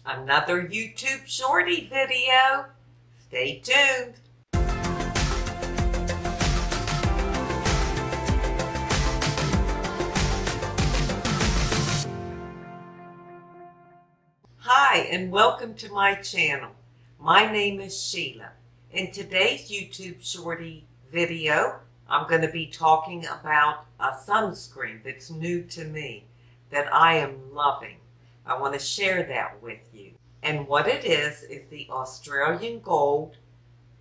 Another YouTube Shorty video. Stay tuned. Hi, and welcome to my channel. My name is Sheila. In today's YouTube Shorty video, I'm going to be talking about a sunscreen that's new to me that I am loving. I want to share that with you. And what it is the Australian Gold.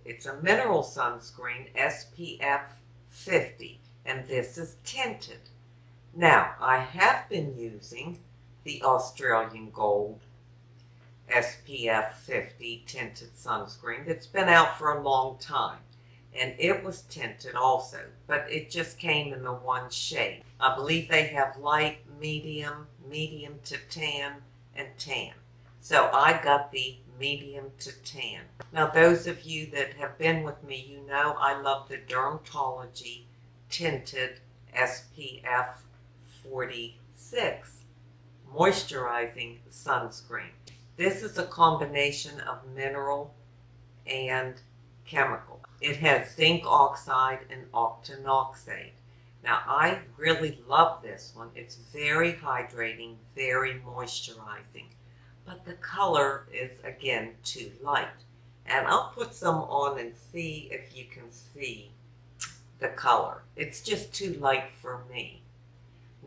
It's a mineral sunscreen, SPF 50, and this is tinted. Now, I have been using the Australian Gold SPF 50 tinted sunscreen that's been out for a long time. And it was tinted also, but it just came in the one shade. I believe they have light, medium, medium to tan, and tan. So I got the medium to tan. Now those of you that have been with me, you know I love the Dermatology Tinted SPF 46 moisturizing sunscreen. This is a combination of mineral and chemical. It has zinc oxide and octinoxate. Now, I really love this one. It's very hydrating, very moisturizing. But the color is, again, too light. And I'll put some on and see if you can see the color. It's just too light for me.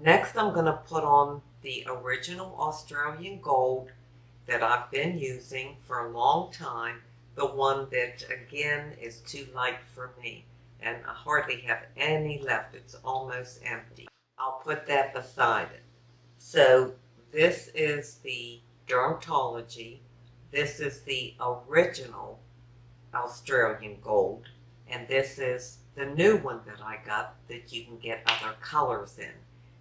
Next, I'm going to put on the original Australian Gold that I've been using for a long time. The one that, again, is too light for me. And I hardly have any left. It's almost empty. I'll put that beside it. So this is the Dermatology. This is the original Australian Gold. And this is the new one that I got that you can get other colors in.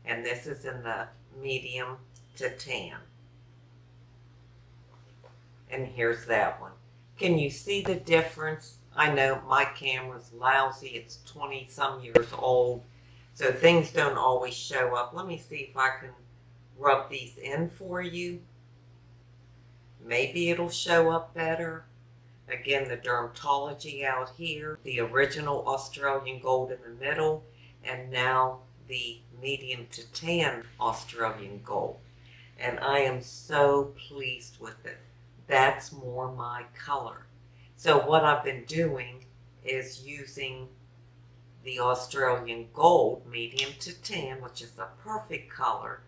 And this is in the medium to tan. And here's that one. Can you see the difference? I know my camera's lousy. It's 20-some years old, so things don't always show up. Let me see if I can rub these in for you. Maybe it'll show up better. Again, the Dermatology out here, the original Australian Gold in the middle, and now the medium to tan Australian Gold. And I am so pleased with it. That's more my color. So what I've been doing is using the Australian Gold medium to tan, which is the perfect color,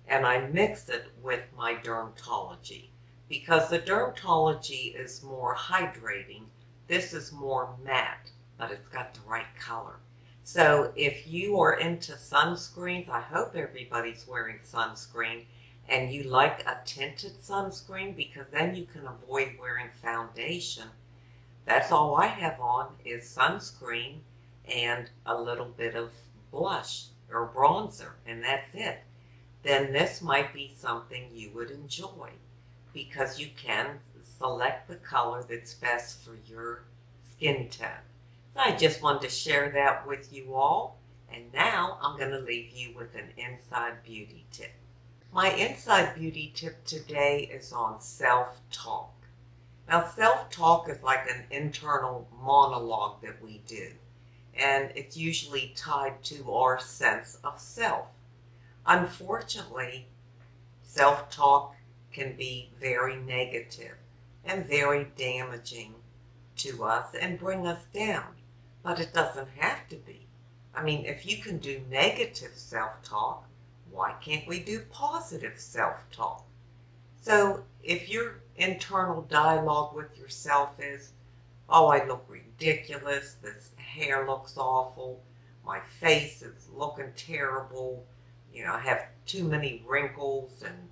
and I mix it with my Dermatology. Because the Dermatology is more hydrating, this is more matte, but it's got the right color. So if you are into sunscreens, I hope everybody's wearing sunscreen, and you like a tinted sunscreen, because then you can avoid wearing foundation. That's all I have on is sunscreen and a little bit of blush or bronzer, and that's it. Then this might be something you would enjoy, because you can select the color that's best for your skin tone. So I just wanted to share that with you all, and now I'm going to leave you with an inside beauty tip. My inside beauty tip today is on self-talk. Now, self-talk is like an internal monologue that we do, and it's usually tied to our sense of self. Unfortunately, self-talk can be very negative and very damaging to us and bring us down, but it doesn't have to be. I mean, if you can do negative self-talk, why can't we do positive self-talk? So if your internal dialogue with yourself is, oh, I look ridiculous, this hair looks awful, my face is looking terrible, you know, I have too many wrinkles and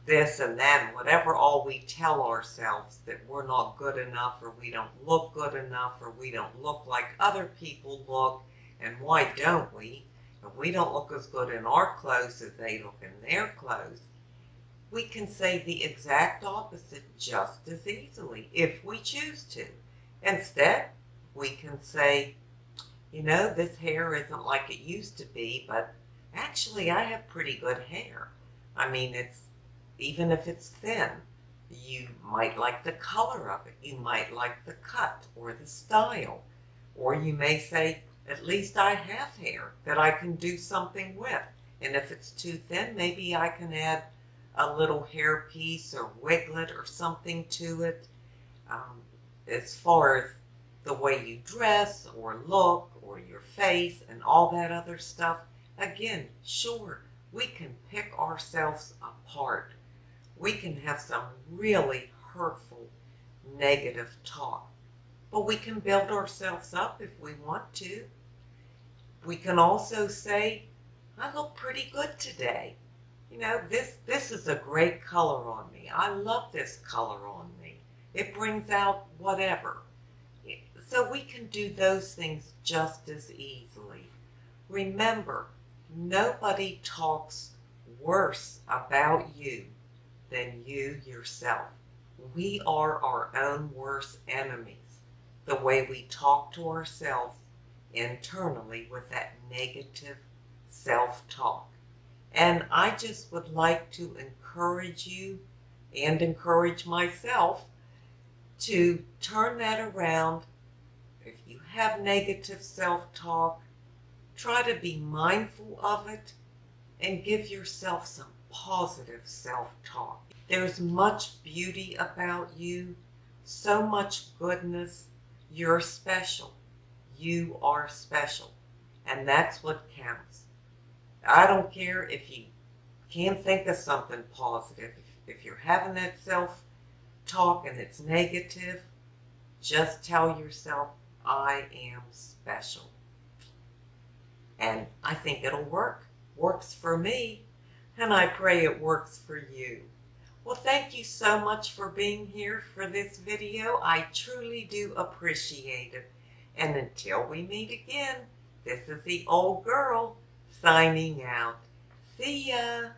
this and that, and whatever all we tell ourselves that we're not good enough, or we don't look good enough, or we don't look like other people look, and why don't we? If we don't look as good in our clothes as they look in their clothes, we can say the exact opposite just as easily if we choose to. Instead, we can say, you know, this hair isn't like it used to be, but actually I have pretty good hair. I mean, it's even if it's thin, You might like the color of it. You might like the cut or the style. Or you may say, at least I have hair that I can do something with. And if it's too thin, maybe I can add a little hair piece or wiglet or something to it. As far as the way you dress or look or your face and all that other stuff, again, sure, we can pick ourselves apart. We can have some really hurtful, negative talk, but we can build ourselves up if we want to. We can also say, I look pretty good today. You know, this is a great color on me. I love this color on me. It brings out whatever. So we can do those things just as easily. Remember, nobody talks worse about you than you yourself. We are our own worst enemies. The way we talk to ourselves internally with that negative self-talk. And I just would like to encourage you and encourage myself to turn that around. If you have negative self-talk, try to be mindful of it and give yourself some positive self-talk. There's much beauty about you, so much goodness. You're special. You are special. And that's what counts. I don't care if you can't think of something positive. If you're having that self-talk and it's negative, just tell yourself, I am special. And I think it'll work. Works for me. And I pray it works for you. Well, thank you so much for being here for this video. I truly do appreciate it. And until we meet again, this is the old girl signing out. See ya.